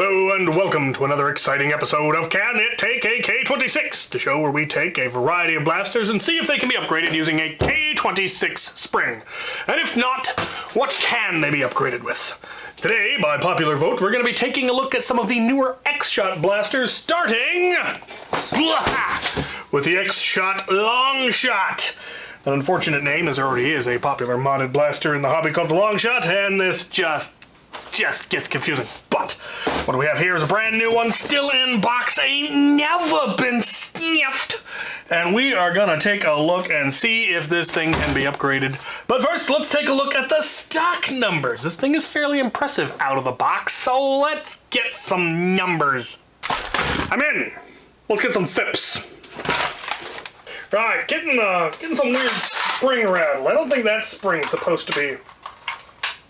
Hello and welcome to another exciting episode of Can It Take a K26, the show where we take a variety of blasters and see if they can be upgraded using a K26 spring. And if not, what can they be upgraded with? Today, by popular vote, we're going to be taking a look at some of the newer X-Shot blasters, starting with the X-Shot Longshot. An unfortunate name, as there already is a popular modded blaster in the hobby called the Longshot, and this just gets confusing. But what we have here is a brand new one, still in box, ain't never been sniffed. And we are gonna take a look and see if this thing can be upgraded. But first, let's take a look at the stock numbers. This thing is fairly impressive out of the box, so let's get some numbers. I'm in. Let's get some FIPS. Right, getting some weird spring rattle. I don't think that spring's supposed to be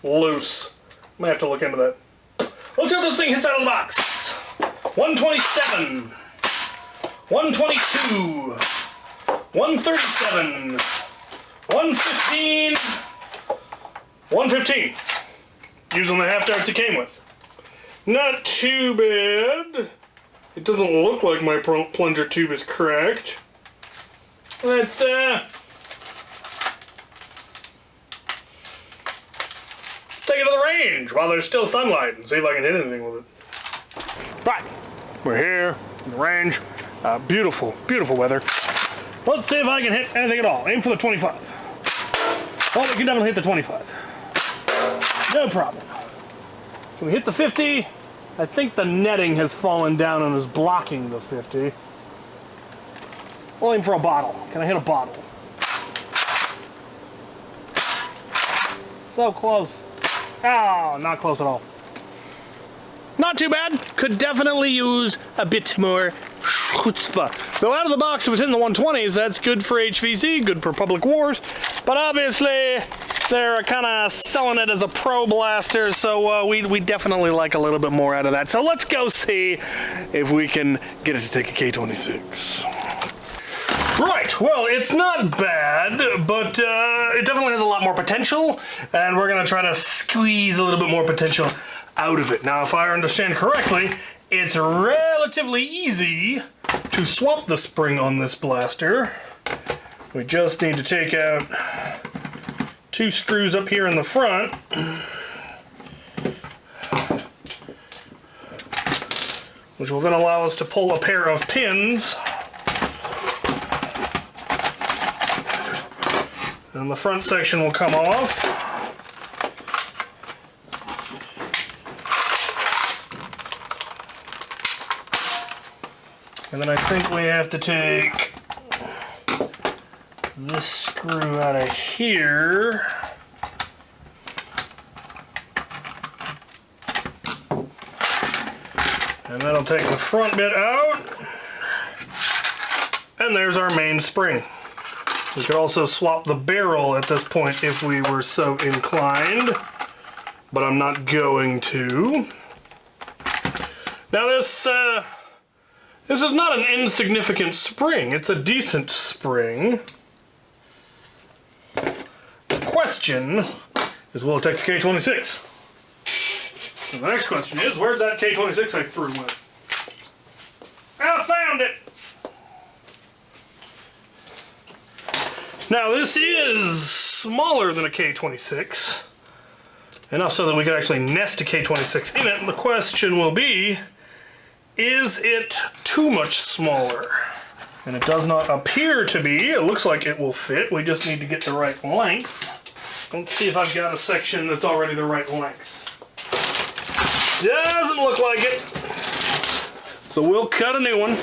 loose. Might have to look into that. Let's see what this thing hits out of the box. 127, 122, 137, 115, 115. Using the half darts it came with. Not too bad. It doesn't look like my plunger tube is cracked. Let's take it to the range while there's still sunlight and see if I can hit anything with it. Right, we're here in the range. Beautiful, beautiful weather. Let's see if I can hit anything at all. Aim for the 25. Well, we can definitely hit the 25. No problem. Can we hit the 50? I think the netting has fallen down and is blocking the 50. We'll aim for a bottle. Can I hit a bottle? So close. Oh, not close at all. Not too bad. Could definitely use a bit more chutzpah. Though out of the box, if it's in the 120s, that's good for HVC, good for Public Wars. But obviously, they're kind of selling it as a pro blaster, so we definitely like a little bit more out of that. So let's go see if we can get it to take a K26. Right, well, it's not bad, but it definitely has a lot more potential, and we're going to try to squeeze a little bit more potential out of it. Now, if I understand correctly, it's relatively easy to swap the spring on this blaster. We just need to take out 2 screws up here in the front. Which will then allow us to pull a pair of pins. And the front section will come off. And then I think we have to take this screw out of here. And that'll take the front bit out. And there's our main spring. We could also swap the barrel at this point if we were so inclined, but I'm not going to. Now this is not an insignificant spring. It's a decent spring. The question is, will it take the K26? And the next question is, where's that K26 I threw with? I found it! Now this is smaller than a K26, enough so that we could actually nest a K26 in it. And the question will be, is it too much smaller? And it does not appear to be. It looks like it will fit. We just need to get the right length. Let's see if I've got a section that's already the right length. Doesn't look like it. So we'll cut a new one.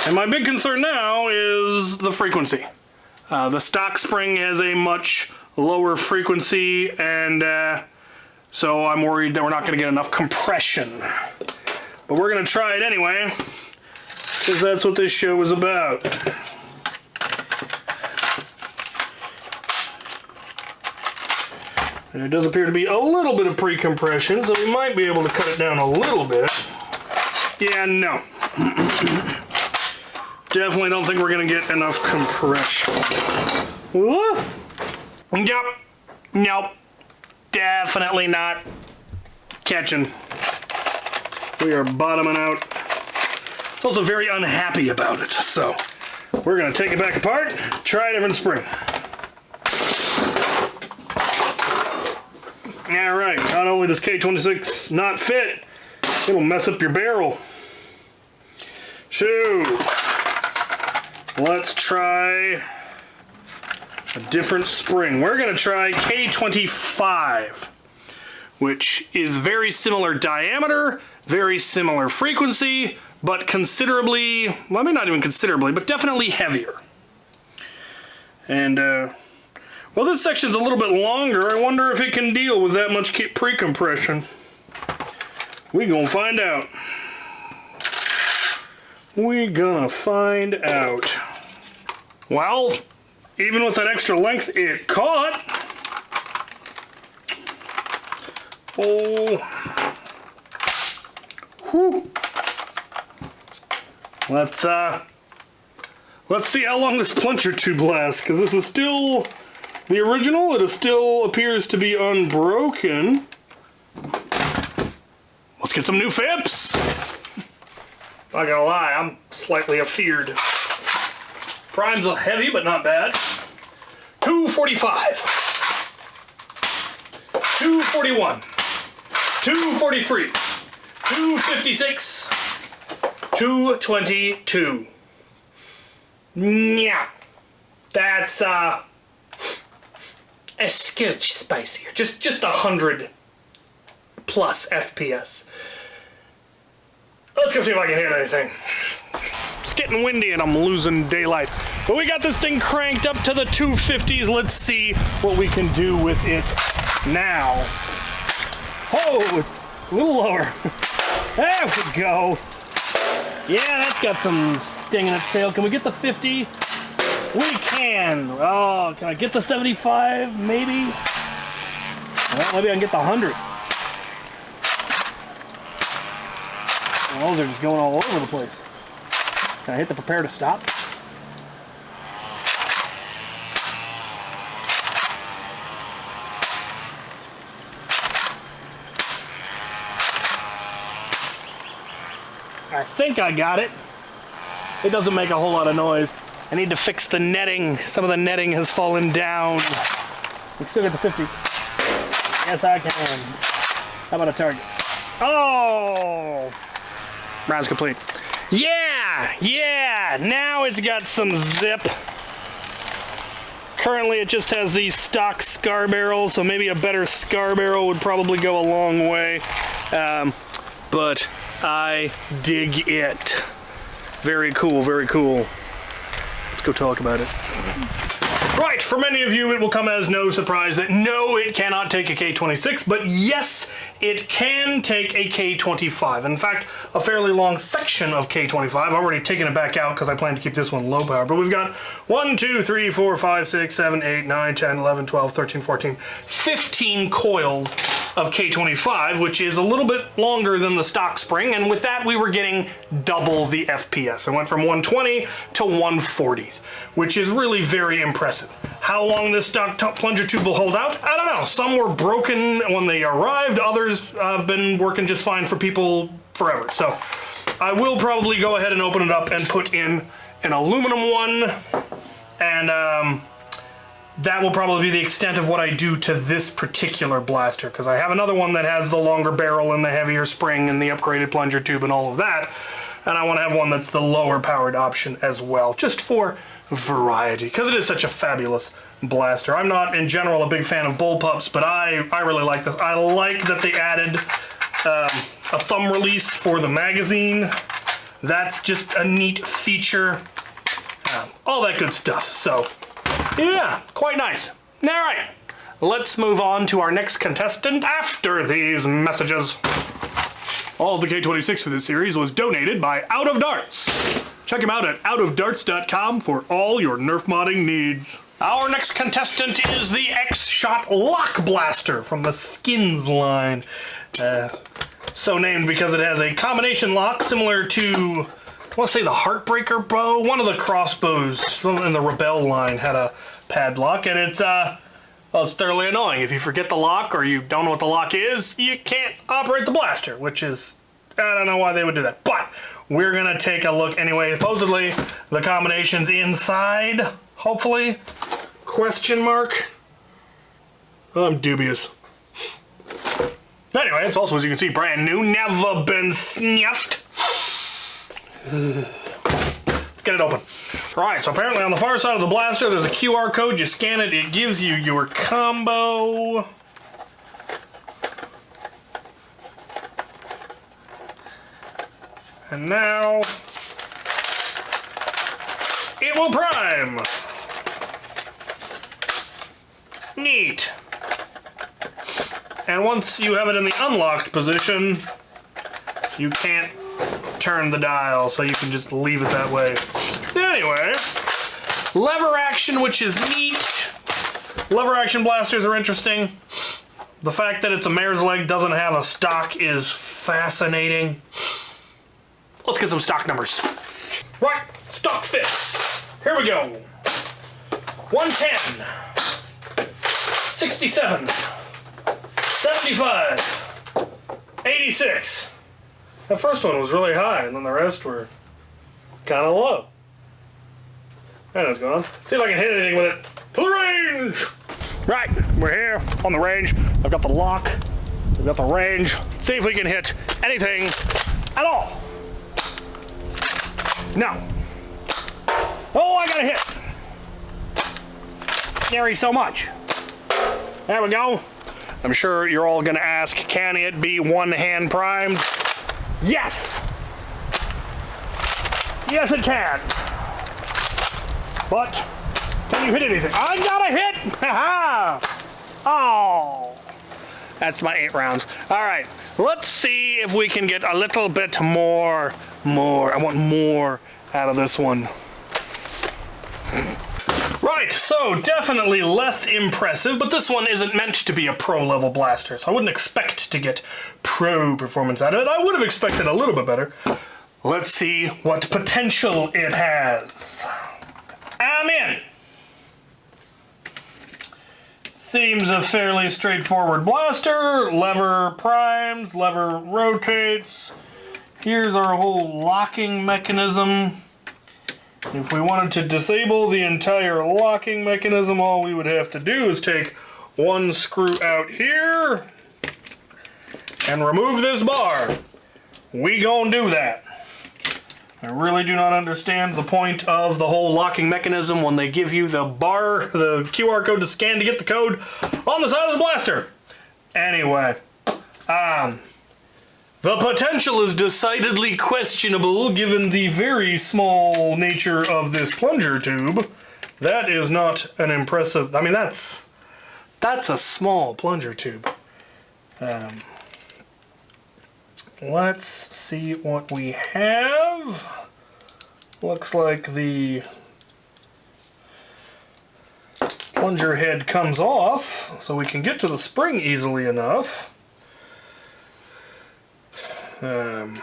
And my big concern now is the frequency. The stock spring has a much lower frequency, and so I'm worried that we're not going to get enough compression. But we're going to try it anyway, because that's what this show is about. And there does appear to be a little bit of pre-compression, so we might be able to cut it down a little bit. Yeah, no. Definitely don't think we're going to get enough compression. Yep. Nope. Definitely not. catching. We are bottoming out. It's also very unhappy about it, so we're gonna take it back apart, try a different spring. All right, not only does K26 not fit, it'll mess up your barrel. Shoo. Let's try a different spring. We're gonna try K25, which is very similar diameter, very similar frequency, but considerably, well, I mean not even considerably, but definitely heavier. And well, this section's a little bit longer. I wonder if it can deal with that much pre-compression. We gonna find out. We gonna find out. Well, even with that extra length, it caught. Oh. Whew. Let's see how long this plunger tube lasts, because this is still the original. It still appears to be unbroken. Let's get some new fips. Not gonna lie, I'm slightly afeared. Prime's heavy, but not bad. 245, 241, 243, 256, 222. Yeah, that's a scotch spicier. Just 100 plus FPS. Let's go see if I can hit anything. It's getting windy and I'm losing daylight. But we got this thing cranked up to the 250s. Let's see what we can do with it now. Oh, a little lower. There we go. Yeah, that's got some sting in its tail. Can we get the 50? We can. Oh, can I get the 75? Maybe. Well, maybe I can get the 100. Well, those are just going all over the place. Can I hit the prepare to stop? I think I got it. It doesn't make a whole lot of noise. I need to fix the netting. Some of the netting has fallen down. We can still get the 50. Yes, I can. How about a target? Oh! Round's complete. Yeah! Now it's got some zip. Currently it just has the stock scar barrel, so maybe a better scar barrel would probably go a long way. But I dig it. Very cool, very cool. Let's go talk about it. Right, for many of you, it will come as no surprise that no, it cannot take a K26, but yes, it can take a K25. In fact, a fairly long section of K25. I've already taken it back out because I plan to keep this one low power, but we've got 1, 2, 3, 4, 5, 6, 7, 8, 9, 10, 11, 12, 13, 14, 15 coils of K25, which is a little bit longer than the stock spring, and with that we were getting double the FPS. It went from 120 to 140s, which is really very impressive. How long this stock plunger tube will hold out, I don't know. Some were broken when they arrived, others have been working just fine for people forever. So I will probably go ahead and open it up and put in an aluminum one, and that will probably be the extent of what I do to this particular blaster, because I have another one that has the longer barrel and the heavier spring and the upgraded plunger tube and all of that, and I want to have one that's the lower powered option as well, just for variety, because it is such a fabulous blaster. I'm not in general a big fan of bullpups, but I really like this. I like that they added a thumb release for the magazine. That's just a neat feature. All that good stuff. So yeah, quite nice. All right, let's move on to our next contestant after these messages. All of the K26 for this series was donated by Out of Darts. Check him out at outofdarts.com for all your Nerf modding needs. Our next contestant is the X-Shot Lock Blaster from the Skins line. So named because it has a combination lock similar to, I want to say the Heartbreaker bow. One of the crossbows in the Rebel line had a padlock, and it's Well, it's thoroughly annoying. If you forget the lock or you don't know what the lock is, you can't operate the blaster, which is, I don't know why they would do that. But we're going to take a look anyway. Supposedly, the combination's inside, hopefully. Question mark? I'm dubious. Anyway, it's also, as you can see, brand new. Never been snuffed. Let's get it open. Alright, so apparently on the far side of the blaster, there's a QR code. You scan it, it gives you your combo. And now, it will prime. Neat. And once you have it in the unlocked position, you can't turn the dial, so you can just leave it that way. Anyway, lever action, which is neat. Lever action blasters are interesting. The fact that it's a mare's leg, doesn't have a stock, is fascinating. Let's get some stock numbers. Right, stock fix. Here we go. 110, 67, 75, 86. The first one was really high, and then the rest were kind of low. I know what's going on. See if I can hit anything with it. To the range! Right, we're here on the range. I've got the lock. We've got the range. See if we can hit anything at all. No. Oh, I got a hit. Carry so much. There we go. I'm sure you're all going to ask, can it be one-hand primed? Yes! Yes, it can. But, can you hit anything? I got a hit! Ha-ha! Oh! That's my 8 rounds. All right, let's see if we can get a little bit more. I want more out of this one. Right, so definitely less impressive, but this one isn't meant to be a pro-level blaster, so I wouldn't expect to get pro performance out of it. I would have expected a little bit better. Let's see what potential it has. I'm in. Seems a fairly straightforward blaster. Lever primes, lever rotates. Here's our whole locking mechanism. If we wanted to disable the entire locking mechanism, all we would have to do is take one screw out here and remove this bar. We gonna do that. I really do not understand the point of the whole locking mechanism when they give you the bar, the QR code to scan to get the code on the side of the blaster. Anyway, the potential is decidedly questionable given the very small nature of this plunger tube. That is not an impressive, I mean that's a small plunger tube. Let's see what we have. Looks like the plunger head comes off, so we can get to the spring easily enough. Not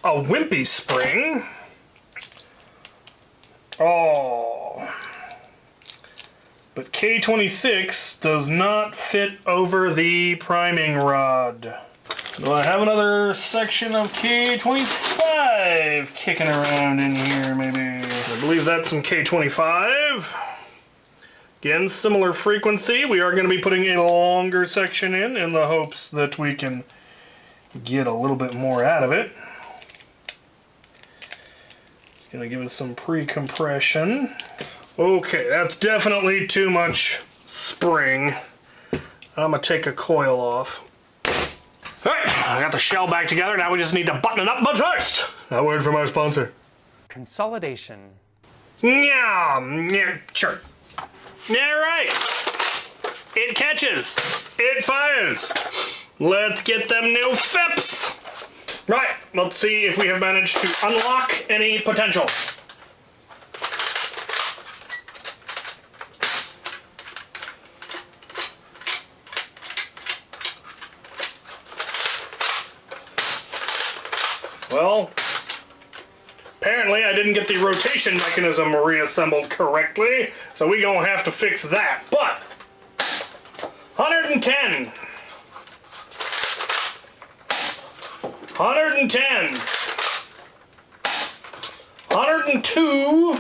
a wimpy spring. Oh. But K26 does not fit over the priming rod. Do I have another section of K25 kicking around in here, maybe? I believe that's some K25. Again, similar frequency. We are going to be putting a longer section in the hopes that we can get a little bit more out of it. It's going to give us some pre-compression. Okay, that's definitely too much spring. I'm going to take a coil off. Alright, I got the shell back together. Now we just need to button it up, but first, a word from our sponsor. Consolidation. Yeah, sure. Yeah, right. It catches. It fires. Let's get them new FIPs. Right, let's see if we have managed to unlock any potential. Well, Apparently, I didn't get the rotation mechanism reassembled correctly, so we gonna have to fix that. But 110, 110, 102,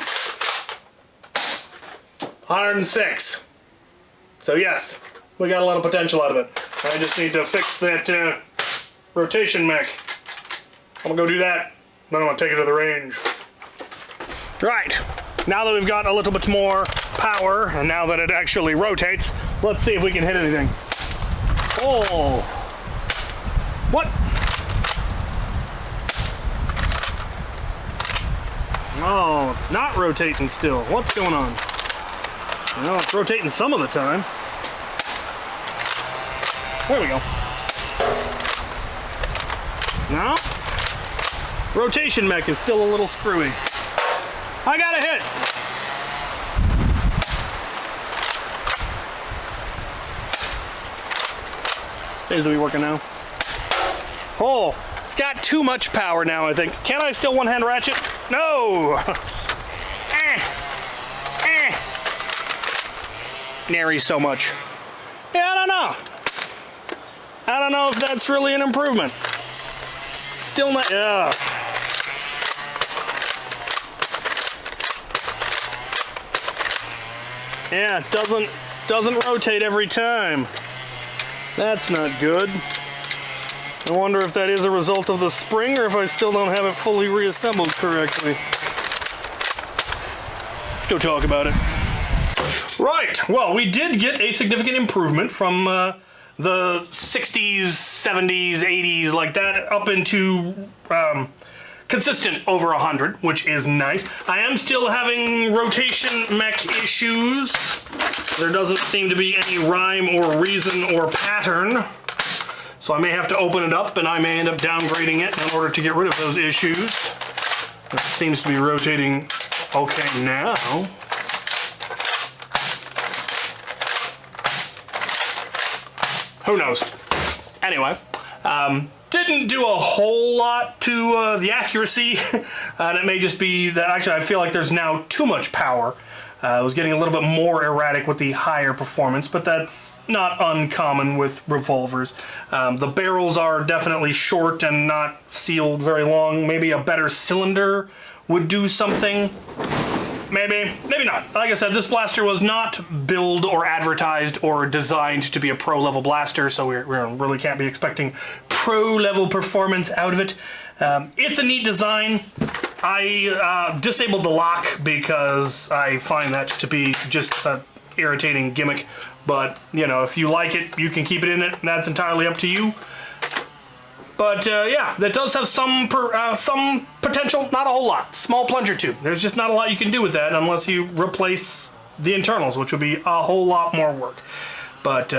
106. So yes, we got a lot of potential out of it. I just need to fix that rotation mech. I'm gonna go do that. Then I'm gonna take it to the range. Right, now that we've got a little bit more power, and now that it actually rotates, let's see if we can hit anything. Oh! What? Oh, it's not rotating still. What's going on? Well, it's rotating some of the time. There we go. No? Rotation mech is still a little screwy. I got a hit! Seems to be working now. Oh, it's got too much power now, I think. Can I still one-hand ratchet? No! Nary so much. Yeah, I don't know. I don't know if that's really an improvement. Still not, yeah. Yeah, it doesn't rotate every time. That's not good. I wonder if that is a result of the spring or if I still don't have it fully reassembled correctly. Let's go talk about it. Right, well, we did get a significant improvement from the 60s, 70s, 80s, like that, up into consistent over 100, which is nice. I am still having rotation mech issues. There doesn't seem to be any rhyme or reason or pattern. So I may have to open it up and I may end up downgrading it in order to get rid of those issues. It seems to be rotating okay now. Who knows? Anyway, didn't do a whole lot to the accuracy, and it may just be that actually I feel like there's now too much power. I was getting a little bit more erratic with the higher performance, but that's not uncommon with revolvers. The barrels are definitely short and not sealed very long. Maybe a better cylinder would do something. Maybe, maybe not. Like I said, this blaster was not billed or advertised or designed to be a pro-level blaster, so we really can't be expecting pro-level performance out of it. It's a neat design. I disabled the lock because I find that to be just an irritating gimmick, but, you know, if you like it, you can keep it in it, and that's entirely up to you. But yeah, that does have some potential, not a whole lot. Small plunger tube. There's just not a lot you can do with that unless you replace the internals, which would be a whole lot more work. But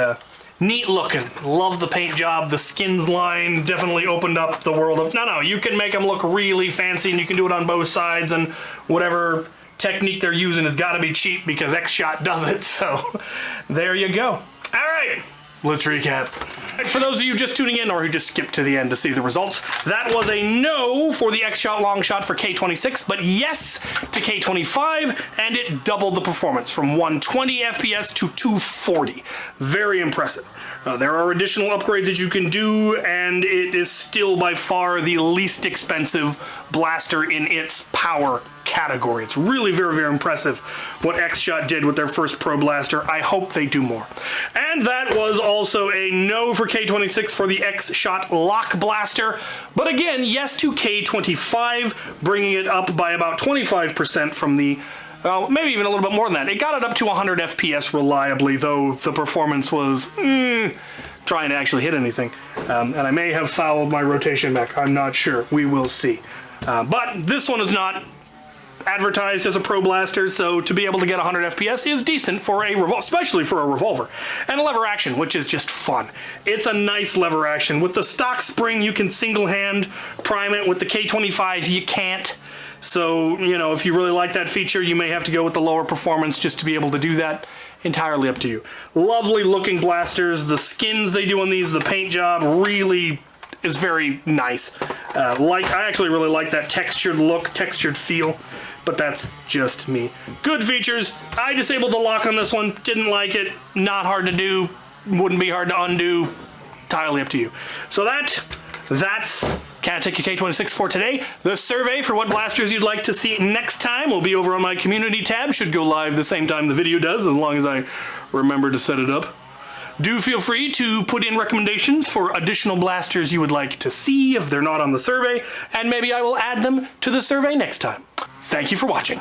neat looking. Love the paint job. The skins line definitely opened up the world of, no, you can make them look really fancy and you can do it on both sides, and whatever technique they're using has got to be cheap because X-Shot does it. So there you go. All right, let's recap. For those of you just tuning in or who just skipped to the end to see the results, that was a no for the X-Shot Longshot for K26, but yes to K25, and it doubled the performance from 120 FPS to 240. Very impressive. There are additional upgrades that you can do, and it is still by far the least expensive blaster in its power category. It's really very, very impressive what X-Shot did with their first Pro Blaster. I hope they do more. And that was also a no for K26 for the X-Shot Lock Blaster. But again, yes to K25, bringing it up by about 25% from the maybe even a little bit more than that. It got it up to 100 FPS reliably, though the performance was trying to actually hit anything. And I may have fouled my rotation mech. I'm not sure. We will see. But this one is not advertised as a Pro Blaster, so to be able to get 100 FPS is decent for a revolver, especially for a revolver. And a lever action, which is just fun. It's a nice lever action. With the stock spring, you can single-hand prime it. With the K25, you can't. So, you know, if you really like that feature, you may have to go with the lower performance just to be able to do that. Entirely up to you. Lovely looking blasters. The skins they do on these, the paint job, really is very nice. I actually really like that textured look, textured feel, but that's just me. Good features. I disabled the lock on this one. Didn't like it. Not hard to do. Wouldn't be hard to undo. Entirely up to you. So that's Can I Take a K26 for today. The survey for what blasters you'd like to see next time will be over on my community tab. Should go live the same time the video does, as long as I remember to set it up. Do feel free to put in recommendations for additional blasters you would like to see if they're not on the survey, and maybe I will add them to the survey next time. Thank you for watching.